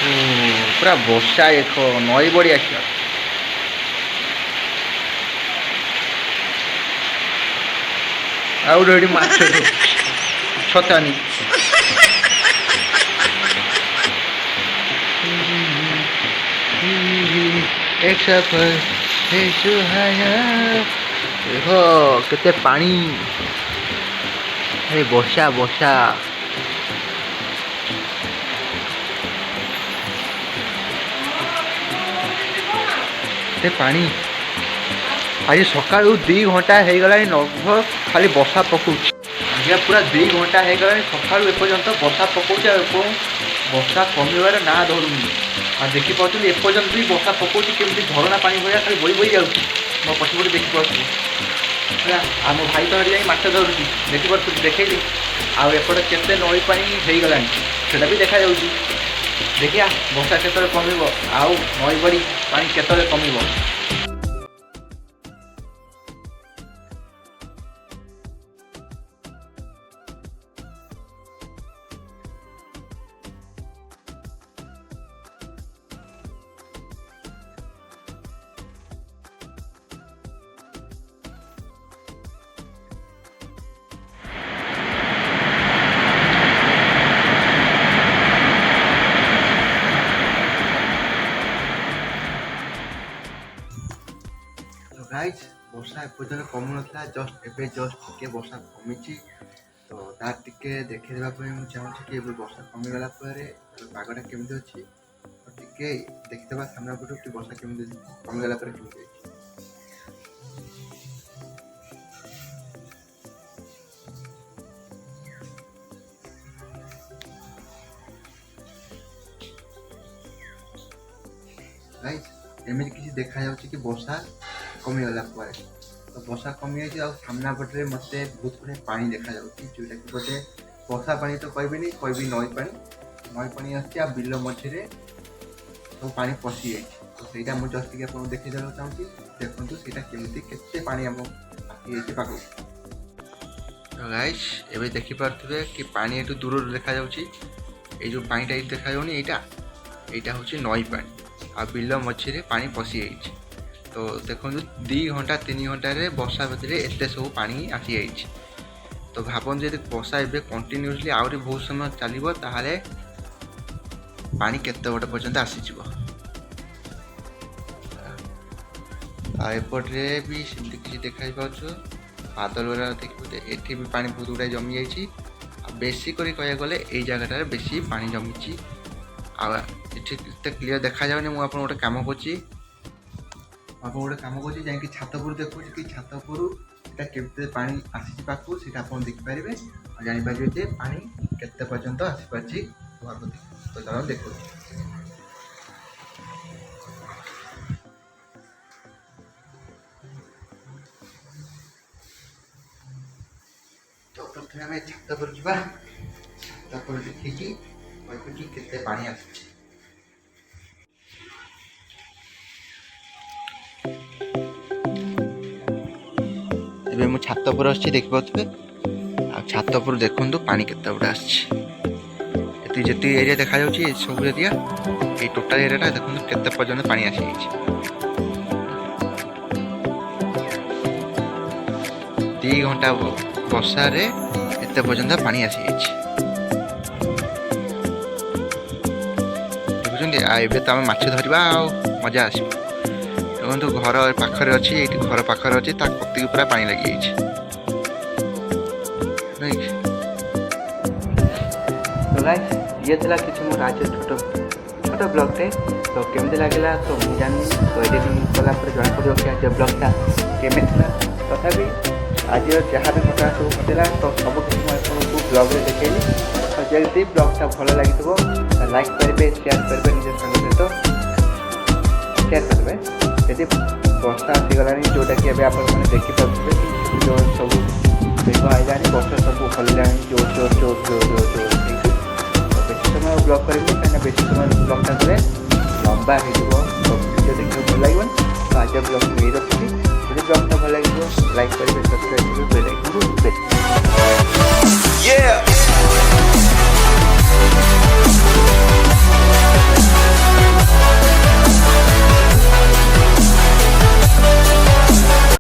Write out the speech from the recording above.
ପୁରା ବର୍ଷା ଏକ ନଈ ବଢ଼ି ଆସିଲା। ଆଉ ଗୋଟେ ଏଠି ମାଛ ଛତାନି ଏକ ସଫର ହେ ସୁହାନା। ଦେଖ କେତେ ପାଣି, ବର୍ଷା ବର୍ଷା। ଏତେ ପାଣି ଆଜି ସକାଳୁ 2 ଘଣ୍ଟା ହେଇଗଲାଣି ନଭ ଖାଲି ବର୍ଷା ପକଉଛି। ଆଜ୍ଞା ପୁରା 2 ଘଣ୍ଟା ହେଇଗଲାଣି ସକାଳୁ ଏପର୍ଯ୍ୟନ୍ତ ବର୍ଷା ପକଉଛି ଆଉ ବର୍ଷା କମିବାର ନାଁ ଧରୁନି। ଆଉ ଦେଖିପାରୁଛନ୍ତି ଏପର୍ଯ୍ୟନ୍ତ ବି ବର୍ଷା ପକଉଛି କେମିତି ଝରଣା ପାଣି ଭଳିଆ ଖାଲି ବହି ବହି ଯାଉଛି। ମୋ ପଛପଟେ ଦେଖିପାରୁଛନ୍ତି ହେଲା। ଆଉ ମୋ ଭାଇ ତ ଏଠି ଯାଇ ମାଛ ଧରୁଛି ଦେଖିପାରୁଛନ୍ତି, ଦେଖେଇଲି। ଆଉ ଏପଟେ କେତେ ନଈ ପାଣି ହେଇଗଲାଣି ସେଇଟା ବି ଦେଖାଯାଉଛି। ଦେଖିଆ ବର୍ଷା କେତେବେଳେ କମିବ ଆଉ ନଈ ବଢ଼ି ପାଣି କେତେବେଳେ କମିବ। ଗାଇସ୍ ବର୍ଷା ଏପର୍ଯ୍ୟନ୍ତ କମୁନଥିଲା, ଏବେ ଟିକେ ବର୍ଷା କମିଛି। ତ ତାର ଟିକେ ଦେଖିଦେବା ପାଇଁ ମୁଁ ଚାହୁଁଛି କି ଏବେ ବର୍ଷା କମିଗଲା ପରେ ପାଗଟା କେମିତି ଅଛି ଟିକେ ଦେଖିଦେବା ସାମ୍ନା ପଟୁ କି ବର୍ଷା କେମିତି କମିଗଲା ପରେ କେମିତି ଅଛି। ଗାଇସ୍ ଏମିତି କିଛି ଦେଖାଯାଉଛି କି ବର୍ଷା କମିଗଲା ପରେ, ତ ବର୍ଷା କମିଯାଇଛି ଆଉ ସାମ୍ନା ପଟରେ ମୋତେ ବହୁତ ଗୁଡ଼େ ପାଣି ଦେଖାଯାଉଛି, ଯେଉଁଟାକି ଗୋଟେ ବର୍ଷା ପାଣି ତ କହିବିନି, କହିବି ନଈ ପାଣି। ନଈ ପାଣି ଆସୁଛି ଆଉ ବିଲ ମଝିରେ ସବୁ ପାଣି ପଶିଯାଇଛି। ତ ସେଇଟା ମୁଁ ଜଷ୍ଟ ଟିକେ ଆପଣଙ୍କୁ ଦେଖେଇଦେବାକୁ ଚାହୁଁଛି। ଦେଖନ୍ତୁ ସେଇଟା କେମିତି କେତେ ପାଣି ଆମ ଆସିଯାଇଛି ପାଖକୁ। ତ ଗାଇସ୍ ଏବେ ଦେଖିପାରୁଥିବେ କି ପାଣି ଏଠୁ ଦୂରରୁ ଦେଖାଯାଉଛି। ଏଇ ଯେଉଁ ପାଣିଟା ଏଇଠି ଦେଖାଯାଉନି, ଏଇଟା ହେଉଛି ନଈ ପାଣି ଆଉ ବିଲ ମଝିରେ ପାଣି ପଶିଯାଇଛି। ତ ଦେଖନ୍ତୁ 2 ଘଣ୍ଟା 3 ଘଣ୍ଟାରେ ବର୍ଷା ଭିତରେ ଏତେ ସବୁ ପାଣି ଆସିଯାଇଛି। ତ ଭାବନ୍ତୁ ଯଦି ବର୍ଷା ଏବେ କଣ୍ଟିନ୍ୟୁଅସଲି ଆହୁରି ବହୁତ ସମୟ ଚାଲିବ ତାହେଲେ ପାଣି କେତେ ବାଟ ପର୍ଯ୍ୟନ୍ତ ଆସିଯିବ। ଆଉ ଏପଟରେ ବି ସେମିତି କିଛି ଦେଖାଯାଉଛୁ ବାଦଲ ଗୁଡ଼ା ଦେଖିବେ, ଏଠି ବି ପାଣି ବହୁତ ଗୁଡ଼ାଏ ଜମି ଯାଇଛି। ଆଉ ବେଶୀ କରି କହିବାକୁ ଗଲେ ଏଇ ଜାଗାଟାରେ ବେଶୀ ପାଣି ଜମିଛି। ଆଉ ଏଠି ଏତେ କ୍ଲିୟର ଦେଖାଯାଉନି। ମୁଁ ଆପଣଙ୍କୁ ଗୋଟେ କାମ କରୁଛି, ଯାଇକି ଛାତ ଉପରୁ ଦେଖୁଛି କି ଛାତ ଉପରୁ ସେଇଟା କେତେ ପାଣି ଆସିଛି ପାଖକୁ, ସେଇଟା ଆପଣ ଦେଖିପାରିବେ ଆଉ ଜାଣିପାରିବେ ଯେ ପାଣି କେତେ ପର୍ଯ୍ୟନ୍ତ ଆସିପାରିଛି। ତ ଚାଲ ଦେଖୁଛି। ତ ପ୍ରଥମେ ଆମେ ଛାତ ଉପରୁ ଯିବା, ଛାତ ଉପରୁ ଦେଖିକି କହିବୁ କି କେତେ ପାଣି ଆସୁଛି। ଏବେ ମୁଁ ଛାତ ଉପରେ ଆସିଛି ଦେଖିପାରୁଥିବେ। ଆଉ ଛାତ ଉପରୁ ଦେଖନ୍ତୁ ପାଣି କେତେ ଗୁଡ଼ା ଆସିଛି। ଯେତିକି ଏରିଆ ଦେଖାଯାଉଛି ଏ ସବୁ ଏରିଆ, ଏଇ ଟୋଟାଲ ଏରିଆଟା ଦେଖନ୍ତୁ କେତେ ପର୍ଯ୍ୟନ୍ତ ପାଣି ଆସିଯାଇଛି। 2 ଘଣ୍ଟା ବର୍ଷାରେ ଏତେ ପର୍ଯ୍ୟନ୍ତ ପାଣି ଆସିଯାଇଛି। ଦେଖୁଛନ୍ତି। ଆଉ ଏବେ ତ ଆମେ ମାଛ ଧରିବା ଆଉ ମଜା ଆସିବ। ଦେଖନ୍ତୁ ଘର ପାଖରେ ଅଛି, ଏଇଠି ଘର ପାଖରେ ଅଛି, ତା କତିକି ପୁରା ପାଣି ଲାଗିଯାଇଛି। ତ ଗାଇସ୍ ଇଏ ଥିଲା କିଛି ମୋର ଆଜି ଛୋଟ ବ୍ଲଗ୍ଟେ। ତ କେମିତି ଲାଗିଲା ତ ମୁଁ ଜାଣିନି, ତ ଏଡ଼ିଟିଂ କଲା ପରେ ଜଣାପଡ଼ିବ କି ଆଜିର ବ୍ଲଗ୍ଟା କେମିତି ଥିଲା। ତଥାପି ଆଜିର ଯାହା ବି ଘଟଣା ସବୁ ଘଟିଲା ତ ସବୁ କିଛି ମୁଁ ଆପଣଙ୍କୁ ବ୍ଲଗ୍ରେ ଦେଖେଇଲି। ତ ଯଦି ବ୍ଲଗ୍ଟା ଭଲ ଲାଗିଥିବ ଲାଇକ୍ କରିବେ, ସେୟାର କରିବେ, ନିଜ ସାଙ୍ଗ ସହିତ ସେୟାର କରିବେ। ଯଦି ବର୍ଷା ଆସିଗଲାଣି ଯେଉଁଟାକି ଏବେ ଆପଣମାନେ ଦେଖିପାରୁଥିବେ କି ଯେଉଁ ସବୁ ମେଘ ଆଇଲାଣି, ବର୍ଷା ସବୁ ହଲିଲାଣି ଜୋର ହେଇକି। ତ ବେଶୀ ସମୟ ବ୍ଲଗ୍ କରିବି କାହିଁକିନା ବେଶୀ ସମୟ ବ୍ଲଗ୍ଟା କଲେ ଲମ୍ବା ହେଇଯିବ, ତ ଭିଡ଼ିଓ ଦେଖିବାକୁ ଭଲ ଲାଗିବନି। ତ ଆଜିର ବ୍ଲଗ୍ ମୁଁ ଏଇ ରଖୁଛି। ଯଦି ବ୍ଲଗ୍ଟା ଭଲ ଲାଗିବ ଲାଇକ୍ କରିବେ, ସବସ୍କ୍ରାଇବ୍ କରିବେ, ବେଲ୍ ଆଇକନ୍କୁ ପ୍ରେସ୍ କରିବେ।